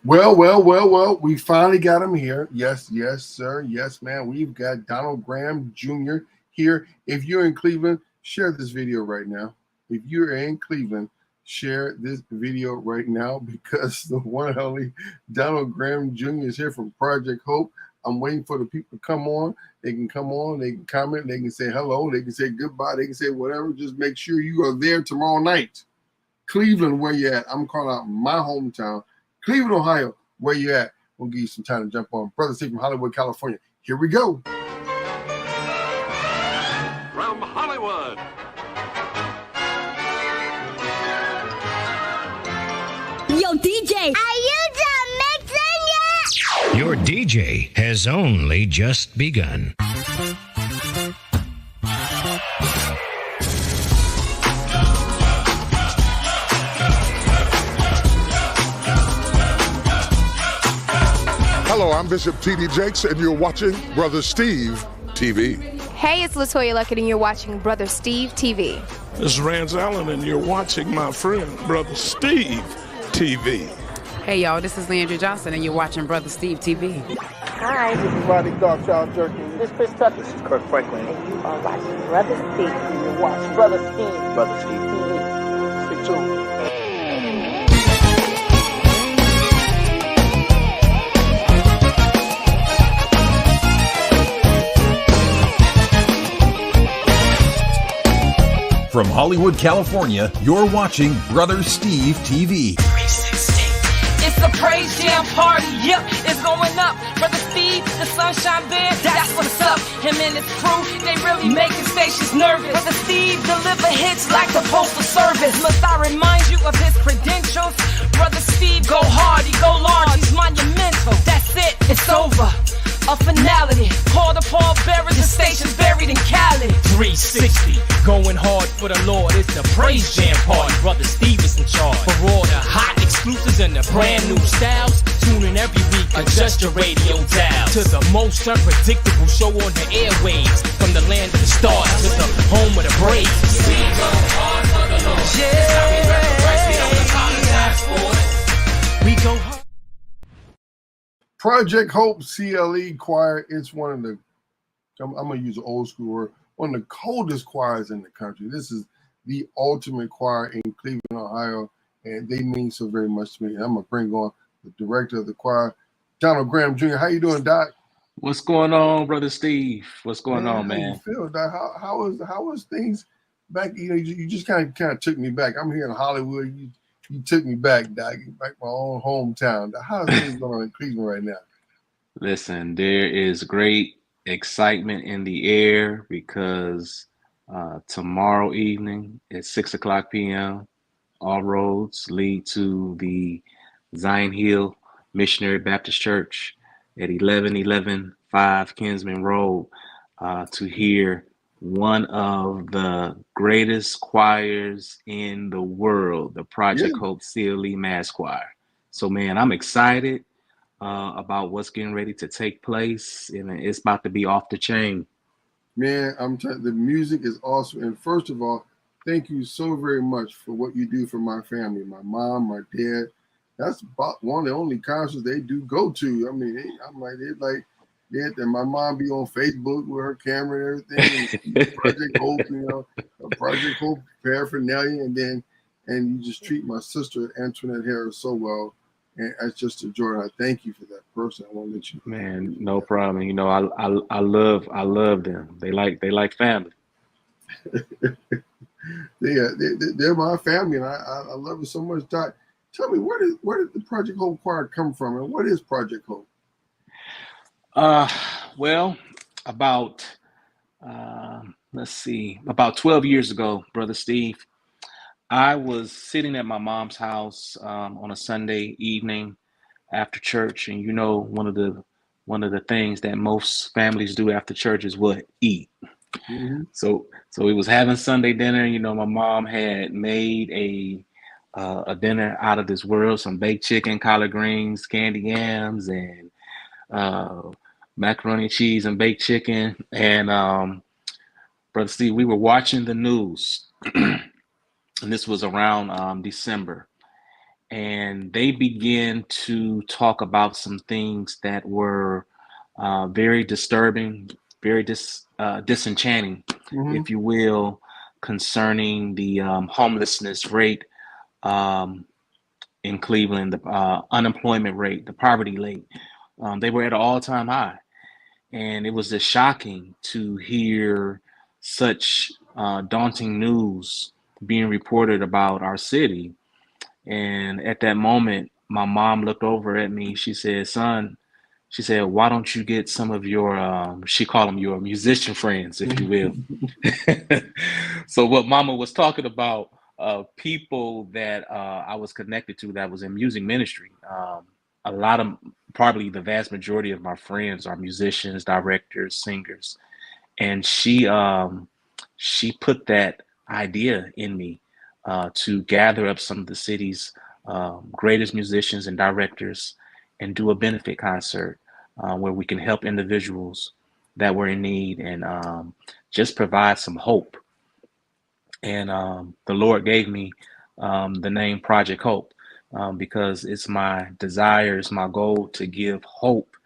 Well. We finally got him here. Yes, sir. Yes, man. We've got Donald Graham Jr. here. If you're in Cleveland, share this video right now. If you're in Cleveland, share this video right now because the one and only Donald Graham Jr. is here from Project Hope. I'm waiting for the people to come on. They can come on, they can comment, they can say hello, they can say goodbye, they can say whatever. Just make sure you are there tomorrow night. Cleveland, where you at? I'm calling out my hometown. Cleveland, Ohio, where you at? We'll give you some time to jump on. Brother Steve from Hollywood, California. Here we go. From Hollywood. Yo, DJ, are you done mixing yet? Your DJ has only just begun. Hello, I'm Bishop T.D. Jakes, and you're watching Brother Steve TV. Hey, it's LaToya Luckett, and you're watching Brother Steve TV. This is Rance Allen, and you're watching my friend, Brother Steve TV. Hey, y'all, this is Leandra Johnson, and you're watching Brother Steve TV. Hi, this is Rodney Darkchild Jerkins. This is Chris Tucker. This is Kirk Franklin. And you are watching Brother Steve. You're watching Brother Steve. Brother Steve TV. Stay tuned. From Hollywood, California, you're watching Brother Steve TV. It's a praise jam party, yep, it's going up. Brother Steve, the Sunshine Band, that's what's up. Him and his crew, they really making stations nervous. Brother Steve deliver hits like the postal service. Must I remind you of his credentials? Brother Steve go hard, he go large, he's monumental. That's it, it's over. A finality, call the pallbearers, the station's buried in Cali. 360, going hard for the Lord. It's the praise jam party. Brother Steve is in charge. For all the hot exclusives and the brand new styles, tune in every week, adjust your radio dial to the most unpredictable show on the airwaves. From the land of the stars to the home of the Braves. We go hard for the Lord. Yeah. It's how we rep the Christ, we don't apologize for it. We go hard. Project Hope CLE choir. It's one of the, I'm going to use an old school word, one of the coldest choirs in the country. This is the ultimate choir in Cleveland, Ohio, and they mean so very much to me. And I'm going to bring on the director of the choir, Donald Graham Jr. How you doing, Doc? What's going on, Brother Steve? What's going on, man? How you feel, Doc? How was things back? You know, you just kind of took me back. I'm here in Hollywood. You took me back, Doc, back my own hometown. How's things going on in Cleveland right now? Listen, there is great excitement in the air because tomorrow evening at 6:00 p.m., all roads lead to the Zion Hill Missionary Baptist Church at 11115 Kinsman Road to hear one of the greatest choirs in the world, the Project Hope CLE Mass Choir. So, man, I'm excited about what's getting ready to take place, and it's about to be off the chain. Man, I'm telling you, the music is awesome. And first of all, thank you so very much for what you do for my family, my mom, my dad. That's about one of the only concerts they do go to. I mean, and my mom be on Facebook with her camera and everything. And Project Hope, Project Hope paraphernalia, and you just treat my sister Antoinette Harris so well. And that's just a joy. I thank you for that person. I want to let you know. Man, no problem. You know, I love them. They like family. They're my family, and I love it so much. Doc, tell me, where did the Project Hope choir come from, and what is Project Hope? Well, about 12 years ago, Brother Steve, I was sitting at my mom's house on a Sunday evening after church, and one of the things that most families do after church is what? Eat. Mm-hmm. So we was having Sunday dinner. My mom had made a dinner out of this world: some baked chicken, collard greens, candy yams, and macaroni and cheese and baked chicken. And Brother Steve, we were watching the news. And this was around December. and they began to talk about some things that were very disturbing, very disenchanting, if you will, concerning the homelessness rate in Cleveland, the unemployment rate, the poverty rate. They were at an all-time high. And it was just shocking to hear such daunting news being reported about our city. And at that moment, my mom looked over at me. She said, "Son," she said, "why don't you get some of your," she called them your musician friends, if you will. So what Mama was talking about, people that I was connected to that was in music ministry. A lot of, probably the vast majority of my friends are musicians, directors, singers, and she put that idea in me to gather up some of the city's greatest musicians and directors and do a benefit concert where we can help individuals that were in need and just provide some hope. And the Lord gave me the name Project Hope because it's my desire, it's my goal to give hope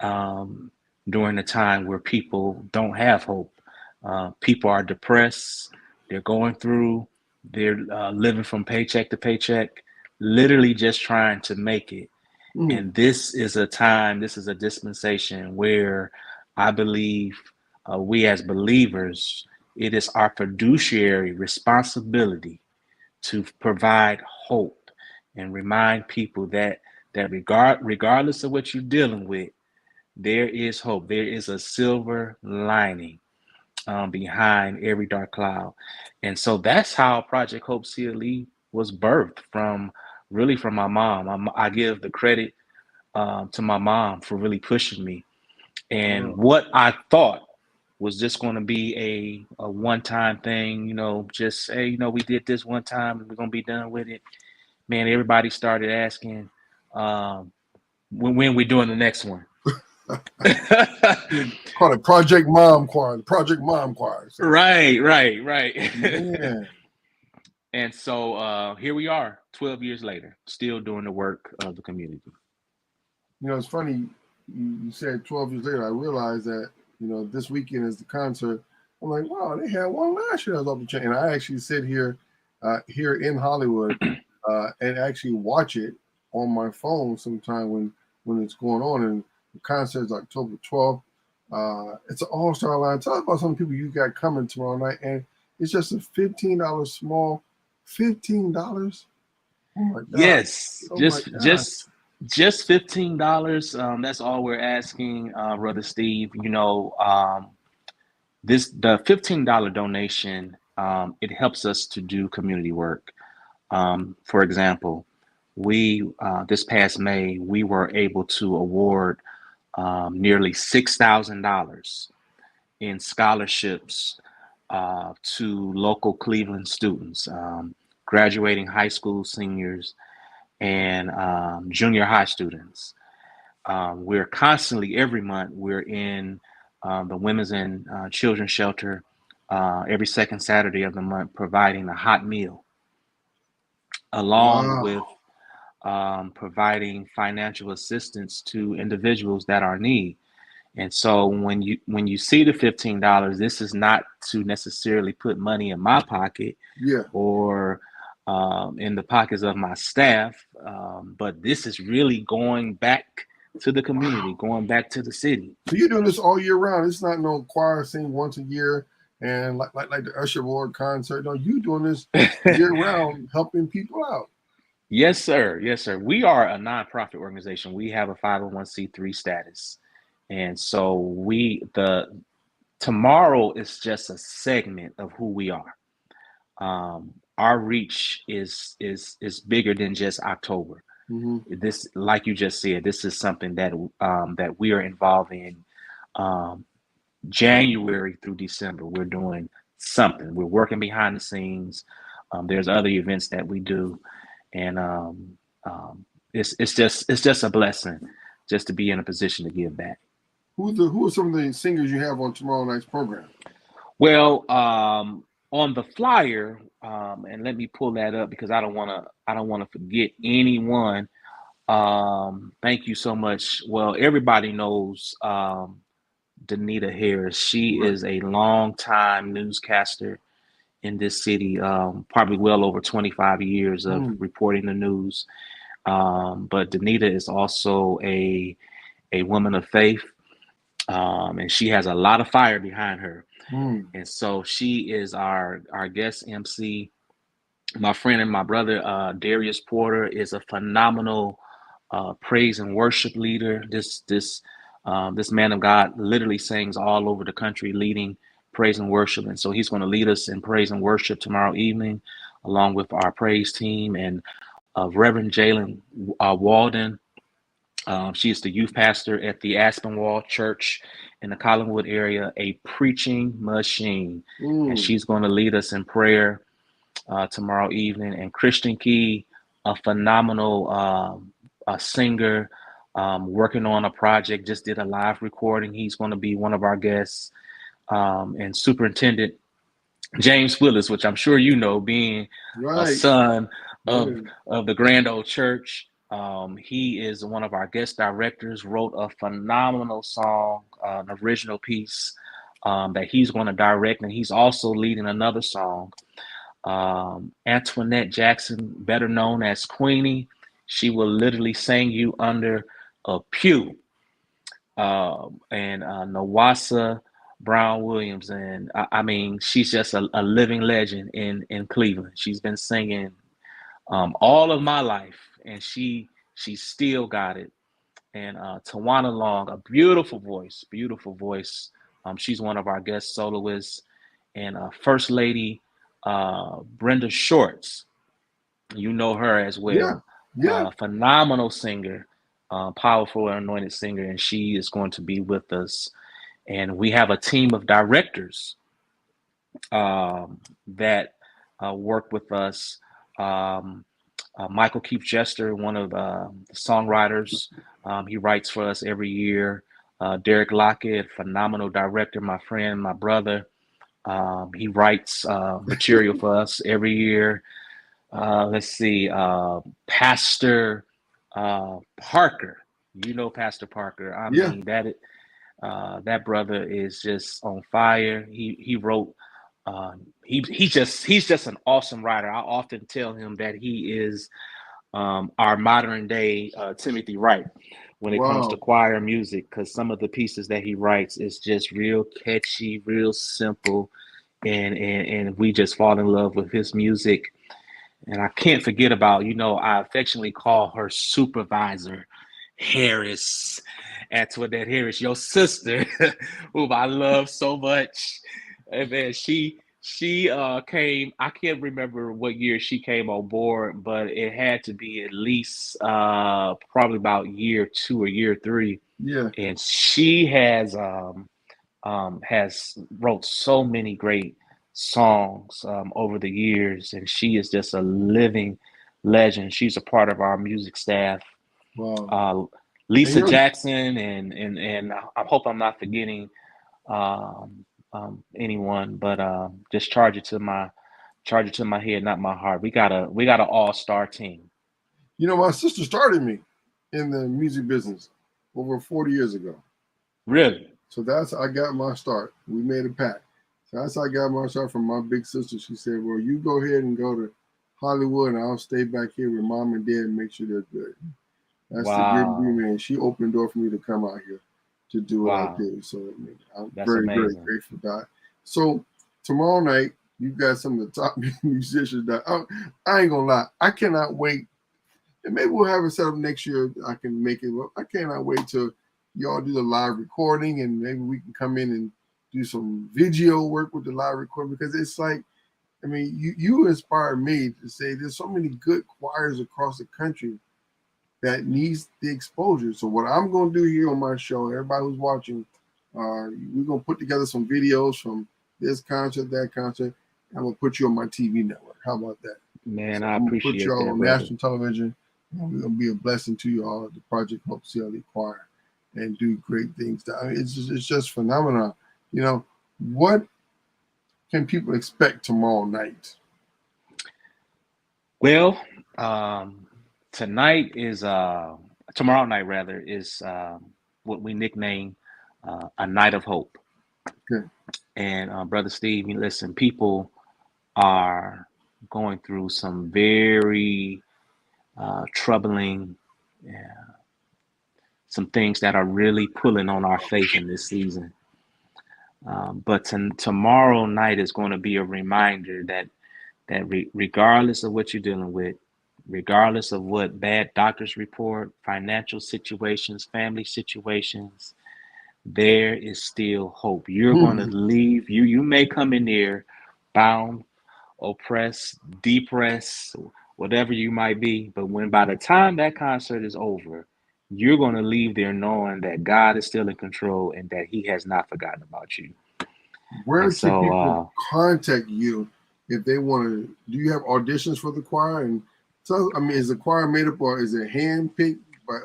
during a time where people don't have hope. People are depressed, they're going through, they're living from paycheck to paycheck, literally just trying to make it. And this is a time, this is a dispensation where I believe we as believers, it is our fiduciary responsibility to provide hope and remind people that regardless of what you're dealing with, there is hope. There is a silver lining behind every dark cloud. And so that's how Project Hope CLE was birthed from, really from my mom. I give the credit to my mom for really pushing me. And what I thought was just going to be a one-time thing, just, hey, we did this one time and we're going to be done with it. Man, everybody started asking when we're doing the next one. Call it Project Mom Choir, Project Mom Choir. So. Right. Man. And so here we are 12 years later, still doing the work of the community. It's funny, you said 12 years later, I realized that, this weekend is the concert. I'm like, wow, they had one last year that was off the chain. And I actually sit here in Hollywood and actually watch it on my phone sometime when it's going on. And the concert is October 12th. It's an all-star line. Tell us about some people you got coming tomorrow night. And it's just a $15 small, $15. Oh my God. Yes, just $15. That's all we're asking, Brother Steve. The $15 donation, it helps us to do community work. For example, we this past May, we were able to award nearly $6,000 in scholarships to local Cleveland students, graduating high school seniors and junior high students. We're constantly, every month, we're in the Women's and Children's Shelter every second Saturday of the month, providing a hot meal, along with providing financial assistance to individuals that are in need. And so when you see the $15, this is not to necessarily put money in my pocket or in the pockets of my staff, but this is really going back to the community, going back to the city. So you're doing this all year round. It's not no choir sing once a year and like the Usher Award concert. No, you doing this year round, helping people out. Yes, sir. Yes, sir. We are a nonprofit organization. We have a 501c3 status. And so tomorrow is just a segment of who we are. Our reach is bigger than just October. This, like you just said, this is something that that we are involved in January through December. We're doing something. We're working behind the scenes. There's other events that we do, and it's just a blessing just to be in a position to give back. Who are some of the singers you have on tomorrow night's program? Well, on on the flyer, and let me pull that up because I don't want to forget anyone. Thank you so much. Well, everybody knows Danita Harris. She is a longtime newscaster in this city, probably well over 25 years of reporting the news. But Danita is also a woman of faith, and she has a lot of fire behind her. And so she is our guest MC. My friend and my brother, Darius Porter, is a phenomenal praise and worship leader. This man of God literally sings all over the country, leading praise and worship. And so he's going to lead us in praise and worship tomorrow evening, along with our praise team and Reverend Jalen Walden. She is the youth pastor at the Aspenwall Church in the Collinwood area, a preaching machine. And she's going to lead us in prayer tomorrow evening. And Christian Key, a phenomenal singer, working on a project, just did a live recording. He's going to be one of our guests. And Superintendent James Willis, which I'm sure you know, being a son of the Grand Old Church. He is one of our guest directors, wrote a phenomenal song, an original piece that he's going to direct, and he's also leading another song. Antoinette Jackson, better known as Queenie, she will literally sing you under a pew. And Nawasa Brown Williams, and I mean, she's just a living legend in Cleveland. She's been singing all of my life, and she still got it. And Tawana Long, a beautiful voice. She's one of our guest soloists. And First Lady Brenda Shorts, you know her as well. Yeah. Phenomenal singer, powerful and anointed singer, and she is going to be with us. And we have a team of directors that work with us. Michael Keith Jester, one of the songwriters, he writes for us every year. Derek Lockett, phenomenal director, my friend, my brother. He writes material for us every year. Let's see, Pastor Parker. You know Pastor Parker. I mean, that brother is just on fire. He wrote. He's just an awesome writer. I often tell him that he is our modern day Timothy Wright when it comes to choir music, because some of the pieces that he writes is just real catchy, real simple, and we just fall in love with his music. And I can't forget about, I affectionately call her Supervisor Harris, Antoinette Harris, your sister, whom I love so much. And man, she came, I can't remember what year she came on board, but it had to be at least probably about year 2 or year 3. Yeah. And she has wrote so many great songs over the years, and she is just a living legend. She's a part of our music staff. Wow. Lisa Jackson, and I hope I'm not forgetting anyone, but just charge it to my head, not my heart. We got an all-star team. My sister started me in the music business over 40 years ago. Really? So that's how I got my start. We made a pact. So that's how I got my start from my big sister. She said, well, you go ahead and go to Hollywood, and I'll stay back here with mom and dad and make sure they're good. That's the great agreement. She opened the door for me to come out here to do what I do. So I'm very, very grateful for that. So tomorrow night, you've got some of the top musicians that I ain't gonna lie, I cannot wait. And maybe we'll have it set up next year. I can make it. I cannot wait till y'all do the live recording, and maybe we can come in and do some video work with the live recording, because it's like, I mean, you inspired me to say there's so many good choirs across the country that needs the exposure. So what I'm going to do here on my show, everybody who's watching, we're going to put together some videos from this concert, that concert. I'm going to put you on my TV network. How about that? Man, so I appreciate that, put you all on brother. national television. And we're going to be a blessing to you all at the Project Hope CLE Choir and do great things. I mean, it's just phenomenal. What can people expect tomorrow night? Well, tonight is tomorrow night rather is what we nickname a night of hope. Okay. And Brother Steve, you listen, people are going through some very troubling, some things that are really pulling on our faith in this season. But tomorrow night is going to be a reminder that regardless of what you're dealing with, regardless of what bad doctors report, financial situations, family situations, there is still hope. You're going to leave. You may come in there bound, oppressed, depressed, whatever you might be. But by the time that concert is over, you're going to leave there knowing that God is still in control and that He has not forgotten about you. Where can people contact you if they want to? Do you have auditions for the choir? And so, I mean, is the choir made up, or is it handpicked?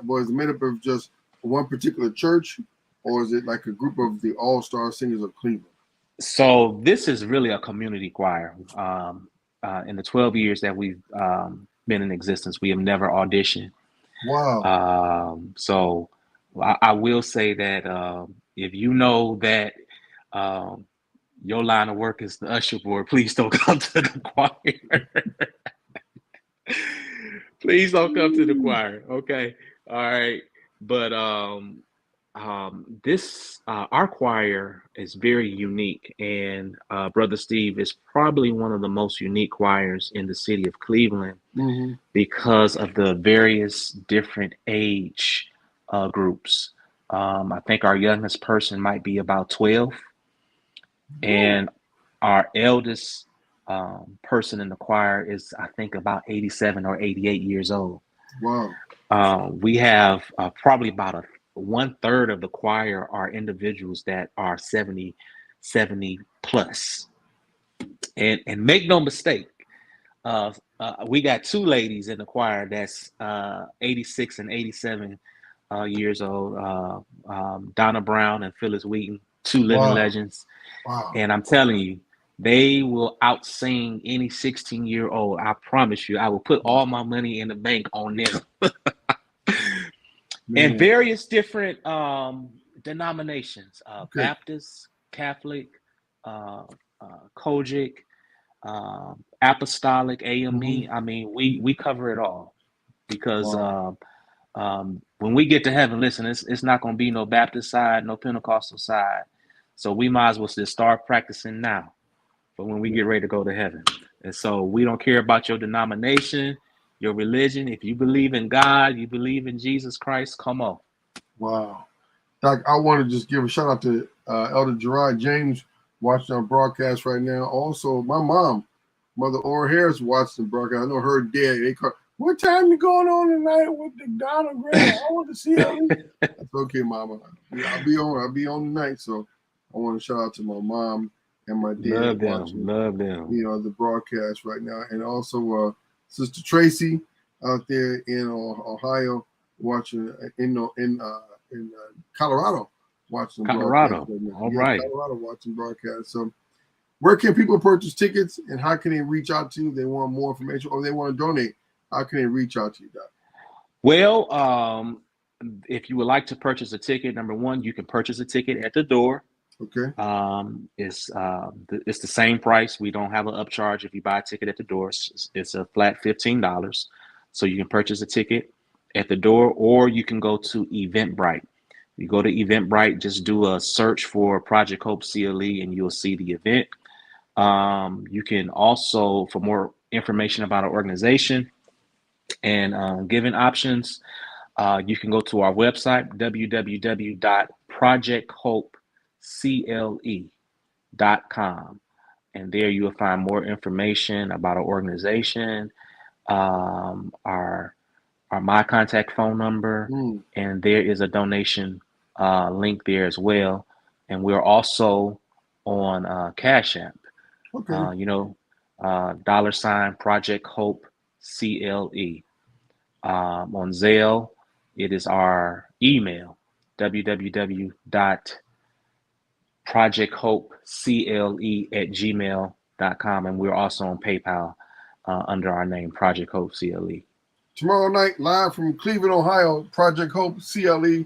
Or is it made up of just one particular church, or is it like a group of the all-star singers of Cleveland? So this is really a community choir. In the 12 years that we've been in existence, we have never auditioned. Wow. So I will say that if you know that your line of work is the usher board, please don't come to the choir. Please don't come to the choir. Okay. All right. But this our choir is very unique, and Brother Steve is probably one of the most unique choirs in the city of Cleveland because of the various different age groups. I think our youngest person might be about 12, and our eldest person in the choir is, I think, about 87 or 88 years old. Wow. We have probably about 1/3 of the choir are individuals that are 70 plus. And make no mistake, we got two ladies in the choir that's 86 and 87 years old, Donna Brown and Phyllis Wheaton, two living legends. Wow. And I'm telling you, they will outsing any 16-year-old. I promise you, I will put all my money in the bank on them. And various different denominations, Baptist, Catholic, Kojic, Apostolic, AME. I mean, we cover it all because when we get to heaven, listen, it's not going to be no Baptist side, no Pentecostal side. So we might as well just start practicing now for when we get ready to go to heaven. And so we don't care about your denomination, your religion. If you believe in God, you believe in Jesus Christ, come on. Wow. Doc, I want to just give a shout out to Elder Gerard James watching our broadcast right now. Also, my mom, Mother Ora Harris, watching the broadcast. I know her dad. They call, what time you going on tonight with the Donald Graham? I want to see her. That's okay, Mama. I'll be on tonight. So I want to shout out to my mom and my dad watching. Love them. You know, the broadcast right now, and also Sister Tracy out there in Ohio watching in Colorado watching Colorado. broadcast right now. All right. Colorado watching broadcast. So where can people purchase tickets, and how can they reach out to you if they want more information or they want to donate? How can they reach out to you, Doc? Well, if you would like to purchase a ticket, number one, you can purchase a ticket at the door. Okay. It's the same price. We don't have an upcharge if you buy a ticket at the door. It's a flat $15. So you can purchase a ticket at the door, or you can go to Eventbrite. You go to Eventbrite, just do a search for Project Hope CLE, and you'll see the event. You can also, for more information about our organization and giving options, you can go to our website, www.projecthopecle.com. And there you will find more information about our organization, our my contact phone number, and there is a donation link there as well. And we're also on Cash App. Okay. $ Project Hope CLE. On Zelle, it is our email, www.projecthopecle projecthopecle@gmail.com, and we're also on PayPal under our name, Project Hope CLE. Tomorrow night, live from Cleveland, Ohio, Project Hope CLE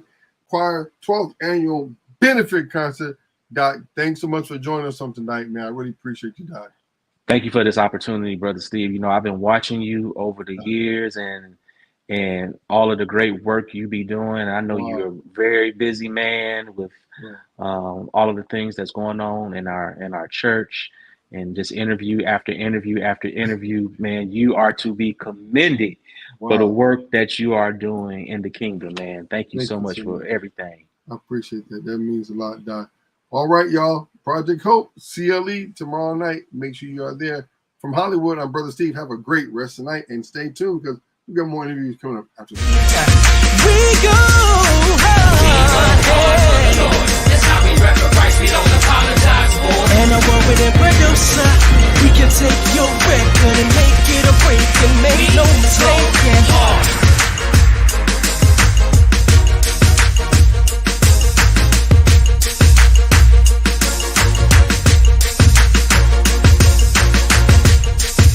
Choir 12th Annual Benefit Concert. Doc, thanks so much for joining us on tonight, man. I really appreciate you, Doc. Thank you for this opportunity, Brother Steve. You know, I've been watching you over the years and all of the great work you be doing. I know you're a very busy man with all of the things that's going on in our church, and just interview after interview after interview. Man, you are to be commended for the work that you are doing in the kingdom, man. Thank you so much for everything. I appreciate that. That means a lot, Doc. All right, y'all. Project Hope CLE tomorrow night. Make sure you are there. From Hollywood, I'm Brother Steve. Have a great rest of the night, and stay tuned because we got more interviews coming up after this. We go hard. That's how we rep the price. We don't apologize for. And I'm over there, producer. We can take your record and make it a